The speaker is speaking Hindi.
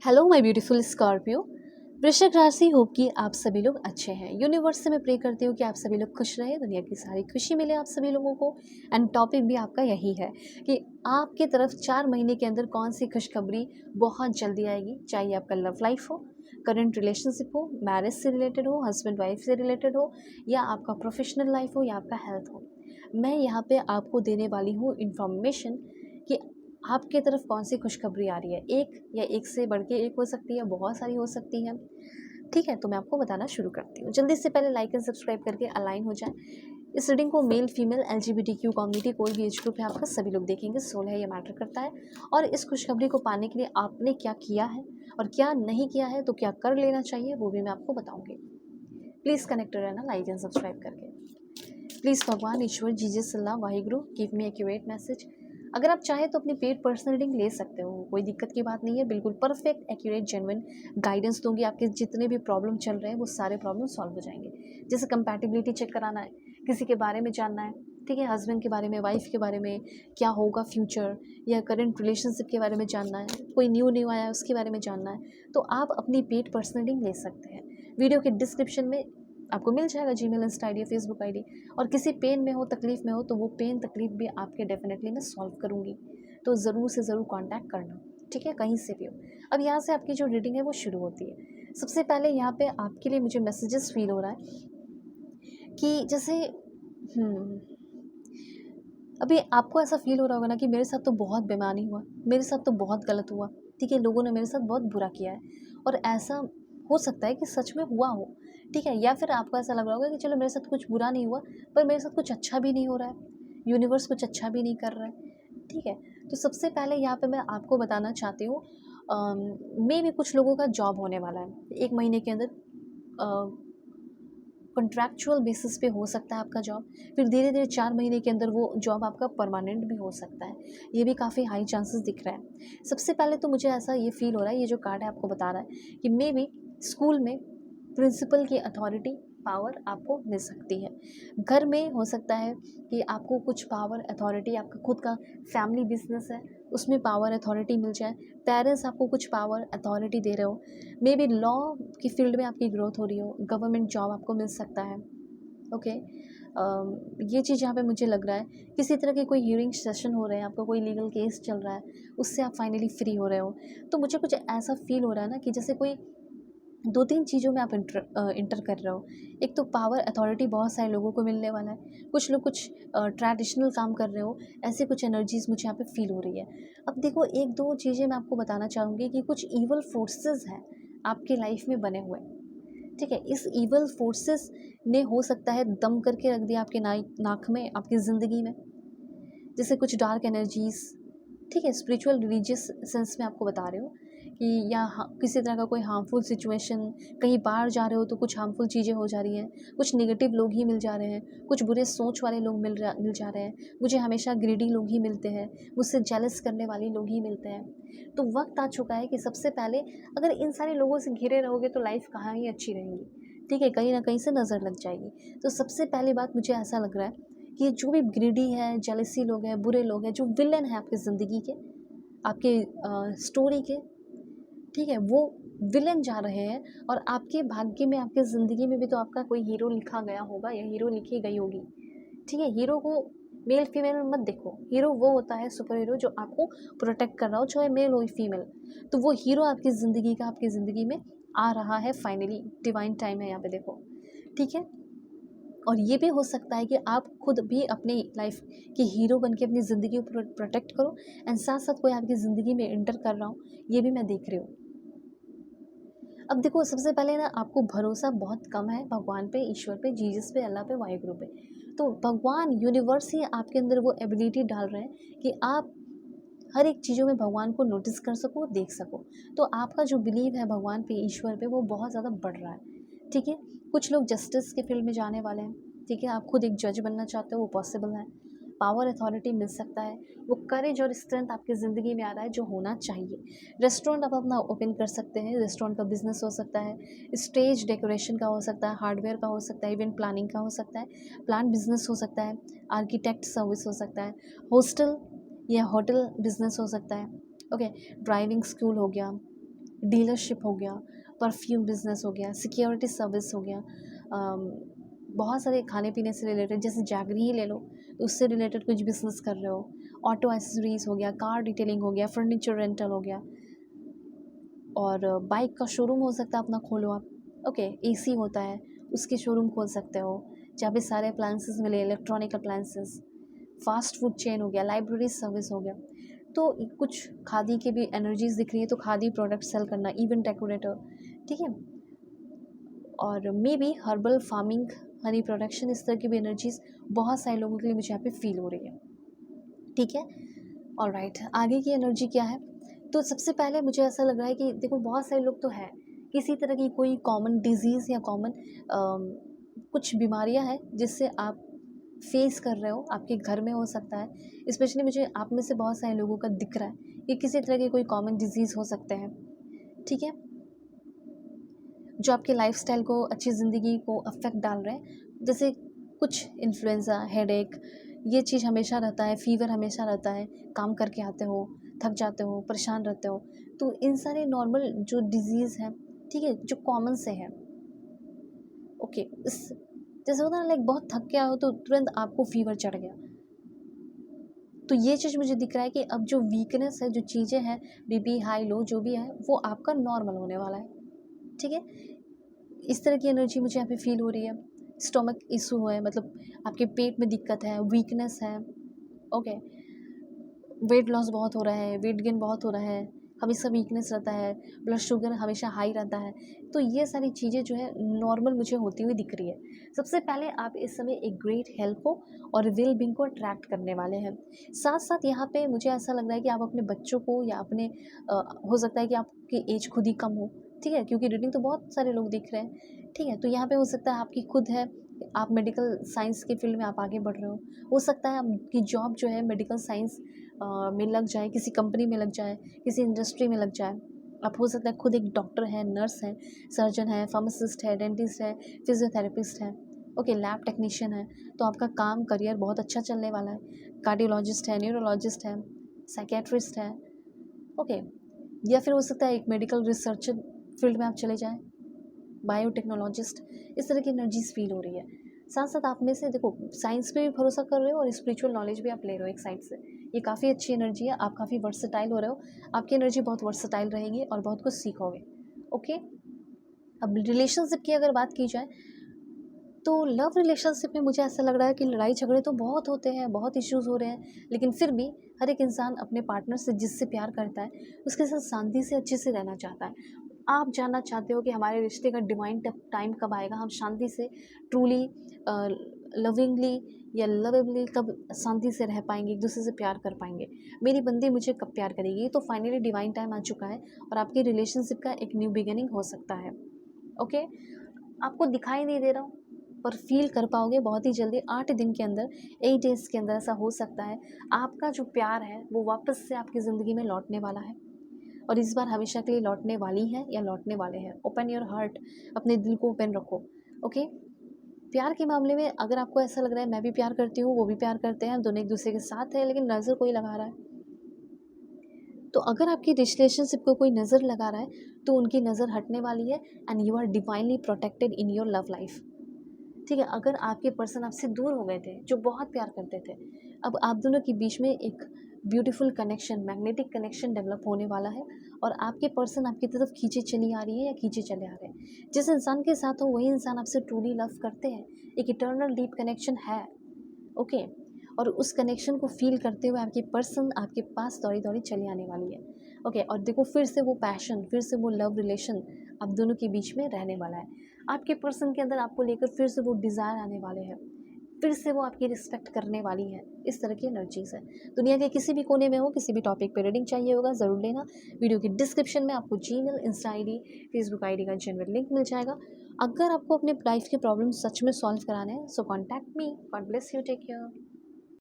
Hello my beautiful Scorpio. वृश्चिक राशि, होप कि आप सभी लोग अच्छे हैं। यूनिवर्स से मैं प्रे करती हूँ कि आप सभी लोग खुश रहे, दुनिया की सारी खुशी मिले आप सभी लोगों को। एंड टॉपिक भी आपका यही है कि आपकी तरफ 4 महीने के अंदर कौन सी खुशखबरी बहुत जल्दी आएगी। चाहे आपका लव लाइफ हो, करंट रिलेशनशिप हो, मैरिज से रिलेटेड हो, हस्बैंड वाइफ से रिलेटेड हो, या आपका प्रोफेशनल लाइफ हो, या आपका हेल्थ हो। मैं यहाँ पे आपको देने वाली हूँ इन्फॉर्मेशन कि आपके तरफ कौन सी खुशखबरी आ रही है। एक या एक से बढ़ के एक हो सकती है, बहुत सारी हो सकती हैं। ठीक है, तो मैं आपको बताना शुरू करती हूँ। जल्दी से पहले लाइक एंड सब्सक्राइब करके अलाइन हो जाए। इस रीडिंग को मेल फीमेल LGBTQ कम्युनिटी, कोई भी एज ग्रुप है आपका, सभी लोग देखेंगे। सोल है, ये मैटर करता है। और इस खुशखबरी को पाने के लिए आपने क्या किया है और क्या नहीं किया है, तो क्या कर लेना चाहिए, वो भी मैं आपको बताऊंगी। प्लीज़ कनेक्ट रहना लाइक एंड सब्सक्राइब करके। प्लीज़ भगवान, ईश्वर, Jesus, Allah, Waheguru, give me accurate message. अगर आप चाहें तो अपनी पेड पर्सनल रीडिंग ले सकते हो, कोई दिक्कत की बात नहीं है। बिल्कुल परफेक्ट, एक्यूरेट, जेन्युइन गाइडेंस दूंगी। आपके जितने भी प्रॉब्लम चल रहे हैं वो सारे प्रॉब्लम सॉल्व हो जाएंगे। जैसे कंपैटिबिलिटी चेक कराना है, किसी के बारे में जानना है, ठीक है, हस्बैंड के बारे में, वाइफ के बारे में, क्या होगा फ्यूचर, या करंट रिलेशनशिप के बारे में जानना है, कोई न्यू आया है उसके बारे में जानना है, तो आप अपनी पेड पर्सनल रीडिंग ले सकते हैं। वीडियो के डिस्क्रिप्शन में आपको मिल जाएगा जीमेल, इंस्टा ID या फेसबुक ID। और किसी पेन में हो, तकलीफ़ में हो, तो वो पेन तकलीफ़ भी आपके डेफिनेटली मैं सॉल्व करूँगी। तो ज़रूर से ज़रूर कांटेक्ट करना, ठीक है, कहीं से भी हो। अब यहाँ से आपकी जो रीडिंग है वो शुरू होती है। सबसे पहले यहाँ पे आपके लिए मुझे मैसेजेस फील हो रहा है कि जैसे अभी आपको ऐसा फील हो रहा होगा ना कि मेरे साथ तो बहुत बेईमानी हुआ, मेरे साथ तो बहुत गलत हुआ, ठीक है, लोगों ने मेरे साथ बहुत बुरा किया है। और ऐसा हो सकता है कि सच में हुआ हो, ठीक है, या फिर आपको ऐसा लग रहा होगा कि चलो मेरे साथ कुछ बुरा नहीं हुआ, पर मेरे साथ कुछ अच्छा भी नहीं हो रहा है, यूनिवर्स कुछ अच्छा भी नहीं कर रहा है, ठीक है। तो सबसे पहले यहाँ पे मैं आपको बताना चाहती हूँ, मे भी कुछ लोगों का जॉब होने वाला है 1 महीने के अंदर। कॉन्ट्रैक्चुअल बेसिस पे हो सकता है आपका जॉब, फिर धीरे धीरे 4 महीने के अंदर वो जॉब आपका परमानेंट भी हो सकता है। ये भी काफ़ी हाई चांसेस दिख रहा है। सबसे पहले तो मुझे ऐसा ये फील हो रहा है, ये जो कार्ड है आपको बता रहा है कि मे बी स्कूल में प्रिंसिपल की अथॉरिटी, पावर आपको मिल सकती है। घर में हो सकता है कि आपको कुछ पावर अथॉरिटी, आपका खुद का फैमिली बिजनेस है उसमें पावर अथॉरिटी मिल जाए। पेरेंट्स आपको कुछ पावर अथॉरिटी दे रहे हो। मे बी लॉ की फील्ड में आपकी ग्रोथ हो रही हो, गवर्नमेंट जॉब आपको मिल सकता है। ओके, ये चीज़ यहाँ पे मुझे लग रहा है। किसी तरह के कोई हियरिंग सेशन हो रहे हैं, आपका कोई लीगल केस चल रहा है, उससे आप फाइनली फ्री हो रहे हो। तो मुझे कुछ ऐसा फील हो रहा है ना कि जैसे कोई 2-3 चीज़ों में आप इंटर कर रहे हो। एक तो पावर अथॉरिटी बहुत सारे लोगों को मिलने वाला है, कुछ लोग कुछ ट्रेडिशनल काम कर रहे हो, ऐसी कुछ एनर्जीज़ मुझे यहाँ पे फ़ील हो रही है। अब देखो, 1-2 चीज़ें मैं आपको बताना चाहूँगी कि कुछ ईवल फोर्सेस हैं आपकी लाइफ में बने हुए, ठीक है। इस ईवल फोर्सेस ने हो सकता है दम करके रख दिया आपके नाक में, आपकी ज़िंदगी में। जैसे कुछ डार्क एनर्जीज़, ठीक है, स्पिरिचुअल रिलीजियस सेंस में आपको बता रही हूँ कि या किसी तरह का कोई हार्मफुल सिचुएशन, कहीं बाहर जा रहे हो तो कुछ हार्मफुल चीज़ें हो जा रही हैं, कुछ नेगेटिव लोग ही मिल जा रहे हैं, कुछ बुरे सोच वाले लोग मिल जा रहे हैं, मुझे हमेशा ग्रीडी लोग ही मिलते हैं, मुझसे जेलस करने वाले लोग ही मिलते हैं। तो वक्त आ चुका है कि सबसे पहले, अगर इन सारे लोगों से घिरे रहोगे तो लाइफ कहाँ ही अच्छी रहेगी, ठीक है, कहीं ना कहीं से नज़र लग जाएगी। तो सबसे पहली बात मुझे ऐसा लग रहा है कि जो भी ग्रीडी है, जेलसी लोग हैं, बुरे लोग हैं, जो विलन है आपकी ज़िंदगी के, आपके स्टोरी के, ठीक है, वो विलन जा रहे हैं। और आपके भाग्य में, आपके ज़िंदगी में भी तो आपका कोई हीरो लिखा गया होगा या हीरो लिखी गई होगी, ठीक है। हीरो को मेल फीमेल में मत देखो। हीरो वो होता है, सुपर हीरो, जो आपको प्रोटेक्ट कर रहा हो, चाहे मेल हो फीमेल। तो वो हीरो आपकी ज़िंदगी का आपकी ज़िंदगी में आ रहा है फाइनली। डिवाइन टाइम है यहाँ पे, देखो, ठीक है। और ये भी हो सकता है कि आप खुद भी अपनी लाइफ के हीरो बन के अपनी ज़िंदगी को प्रोटेक्ट करो, एंड साथ साथ कोई आपकी ज़िंदगी में इंटर कर रहा हूँ, ये भी मैं देख रही हूँ। अब देखो, सबसे पहले ना, आपको भरोसा बहुत कम है भगवान पे, ईश्वर पे, जीसस पे, अल्लाह पे, वाहिगुरु पे। तो भगवान, यूनिवर्स ही आपके अंदर वो एबिलिटी डाल रहे हैं कि आप हर एक चीज़ों में भगवान को नोटिस कर सको, देख सको। तो आपका जो बिलीव है भगवान पे, ईश्वर पे, वो बहुत ज़्यादा बढ़ रहा है, ठीक है। कुछ लोग जस्टिस के फील्ड में जाने वाले हैं, ठीक है। आप खुद एक जज बनना चाहते हो, वो पॉसिबल है। पावर अथॉरिटी मिल सकता है, वो करेज और स्ट्रेंथ आपकी ज़िंदगी में आ रहा है, जो होना चाहिए। रेस्टोरेंट आप अपना ओपन कर सकते हैं, रेस्टोरेंट का बिजनेस हो सकता है, स्टेज डेकोरेशन का हो सकता है, हार्डवेयर का हो सकता है, इवेंट प्लानिंग का हो सकता है, प्लान बिजनेस हो सकता है, आर्किटेक्ट सर्विस हो सकता है, हॉस्टल या होटल बिजनेस हो सकता है, ओके, ड्राइविंग स्कूल हो गया, डीलरशिप हो गया, परफ्यूम बिजनेस हो गया, सिक्योरिटी सर्विस हो गया, बहुत सारे खाने पीने से रिलेटेड, जैसे जैगरी ही ले लो तो उससे रिलेटेड कुछ बिजनेस कर रहे हो, ऑटो एसेसरीज हो गया, कार डिटेलिंग हो गया, फर्नीचर रेंटल हो गया, और बाइक का शोरूम हो सकता है अपना खोलो आप। ओके, एसी होता है उसके शोरूम खोल सकते हो, जहाँ पे सारे अप्लायंसेस मिले, electronic appliances, fast food chain हो गया, लाइब्रेरी सर्विस हो गया। तो कुछ खादी के भी एनर्जीज दिख रही है, तो खादी प्रोडक्ट सेल करना, इवेंट डेकोरेटर, ठीक है, और may be herbal farming, honey production, इस तरह की भी एनर्जीज बहुत सारे लोगों के लिए मुझे यहाँ पे फील हो रही है। ठीक है, ऑलराइट, आगे की एनर्जी क्या है? तो सबसे पहले मुझे ऐसा लग रहा है कि देखो बहुत सारे लोग तो हैं, किसी तरह की कोई कॉमन डिजीज़ या कॉमन कुछ बीमारियां हैं जिससे आप फेस कर रहे हो, आपके घर में हो सकता है। स्पेशली मुझे आप में से बहुत सारे लोगों का दिख रहा है कि किसी तरह के कोई कॉमन डिजीज़ हो सकते हैं, ठीक है, जो आपके लाइफस्टाइल को, अच्छी ज़िंदगी को अफेक्ट डाल रहे हैं। जैसे कुछ इन्फ्लुएंजा, हेडेक, ये चीज़ हमेशा रहता है, फीवर हमेशा रहता है, काम करके आते हो, थक जाते हो, परेशान रहते हो, तो इन सारे नॉर्मल जो डिजीज़ हैं, ठीक है, जो कॉमन से हैं, ओके, इस जैसे होता है ना, लाइक बहुत थक के आओ तो तुरंत आपको फीवर चढ़ गया, तो ये चीज़ मुझे दिख रहा है कि अब जो वीकनेस है, जो चीज़ें हैं, बीपी हाई लो जो भी है, वो आपका नॉर्मल होने वाला है, ठीक है। इस तरह की एनर्जी मुझे यहाँ पे फील हो रही है। स्टोमक इशू है, मतलब आपके पेट में दिक्कत है, वीकनेस है, ओके, वेट लॉस बहुत हो रहा है, वेट गेन बहुत हो रहा है, हमेशा वीकनेस रहता है, ब्लड शुगर हमेशा हाई रहता है, तो ये सारी चीज़ें जो है नॉर्मल मुझे होती हुई दिख रही है। सबसे पहले आप इस समय एक ग्रेट हेल्थ को और वेल बींग को अट्रैक्ट करने वाले हैं। साथ साथ यहाँ पे मुझे ऐसा लग रहा है कि आप अपने बच्चों को या अपने हो सकता है कि आपकी एज खुद ही कम हो, ठीक है, क्योंकि रीडिंग तो बहुत सारे लोग दिख रहे हैं, ठीक है, तो यहाँ पे हो सकता है आपकी खुद है, आप मेडिकल साइंस के फील्ड में आप आगे बढ़ रहे हो सकता है आपकी जॉब जो है मेडिकल साइंस में लग जाए, किसी कंपनी में लग जाए, किसी इंडस्ट्री में लग जाए। आप हो सकता है खुद एक डॉक्टर है, नर्स है, सर्जन है, फार्मासिस्ट है, डेंटिस्ट है, फिजियोथेरेपिस्ट है, ओके, लैब टेक्नीशियन है, तो आपका काम करियर बहुत अच्छा चलने वाला है। कार्डियोलॉजिस्ट है, न्यूरोलॉजिस्ट है, साइकेट्रिस्ट है, ओके, या फिर हो सकता है एक मेडिकल रिसर्चर फील्ड में आप चले जाएँ, बायोटेक्नोलॉजिस्ट, इस तरह की एनर्जीज फील हो रही है। साथ साथ आप में से देखो साइंस पे भी भरोसा कर रहे हो और स्पिरिचुअल नॉलेज भी आप ले रहे हो एक साइड से, ये काफ़ी अच्छी एनर्जी है, आप काफ़ी वर्सेटाइल हो रहे हो, आपकी एनर्जी बहुत वर्सेटाइल रहेगी और बहुत कुछ सीखोगे, ओके। अब रिलेशनशिप की अगर बात की जाए तो लव रिलेशनशिप में मुझे ऐसा लग रहा है कि लड़ाई झगड़े तो बहुत होते हैं, बहुत इश्यूज़ हो रहे हैं, लेकिन फिर भी हर एक इंसान अपने पार्टनर से, जिससे प्यार करता है, उसके साथ शांति से अच्छे से रहना चाहता है। आप जानना चाहते हो कि हमारे रिश्ते का डिवाइन टाइम कब आएगा, हम शांति से ट्रूली लविंगली या लवेबली कब शांति से रह पाएंगे, एक दूसरे से प्यार कर पाएंगे, मेरी बंदी मुझे कब प्यार करेगी। तो फाइनली डिवाइन टाइम आ चुका है और आपकी रिलेशनशिप का एक न्यू बिगिनिंग हो सकता है, ओके। आपको दिखाई नहीं दे रहा हूँ पर फील कर पाओगे बहुत ही जल्दी, 8 दिन के अंदर, 8 डेज़ के अंदर ऐसा हो सकता है आपका जो प्यार है वो वापस से आपकी ज़िंदगी में लौटने वाला है, और इस बार हमेशा के लिए लौटने वाली है या लौटने वाले हैं। ओपन योर हार्ट, अपने दिल को ओपन रखो, ओके। प्यार के मामले में अगर आपको ऐसा लग रहा है मैं भी प्यार करती हूँ, वो भी प्यार करते हैं, दोनों एक दूसरे के साथ है, लेकिन नज़र कोई लगा रहा है, तो अगर आपकी रिलेशनशिप को कोई नज़र लगा रहा है तो उनकी नज़र हटने वाली है, and you are divinely protected in your love life, ठीक है। अगर आपके पर्सन आपसे दूर हो गए थे, जो बहुत प्यार करते थे, अब आप दोनों के बीच में एक beautiful connection, magnetic connection develop होने वाला है, और आपके पर्सन आपकी तरफ खींचे चली आ रही है या खींचे चले आ रहे हैं। जिस इंसान के साथ हो वही इंसान आपसे ट्रूली लव करते हैं, एक इटर्नल डीप कनेक्शन है, ओके। और उस कनेक्शन को फील करते हुए आपकी पर्सन आपके पास दौड़ी दौड़ी चली आने वाली है, ओके। और देखो फिर से वो पैशन, फिर से वो लव रिलेशन आप दोनों के बीच में रहने वाला है। आपके पर्सन के अंदर आपको लेकर फिर से वो डिज़ायर आने वाले हैं, फिर से वो आपकी रिस्पेक्ट करने वाली है, इस तरह की एनर्जीज है। दुनिया के किसी भी कोने में हो, किसी भी टॉपिक पे रीडिंग चाहिए होगा ज़रूर लेना। वीडियो की डिस्क्रिप्शन में आपको Gmail, Insta ID, Facebook ID का जेन्युइन लिंक मिल जाएगा। अगर आपको अपने लाइफ के प्रॉब्लम सच में सॉल्व कराने हैं so contact me. God bless you, take care.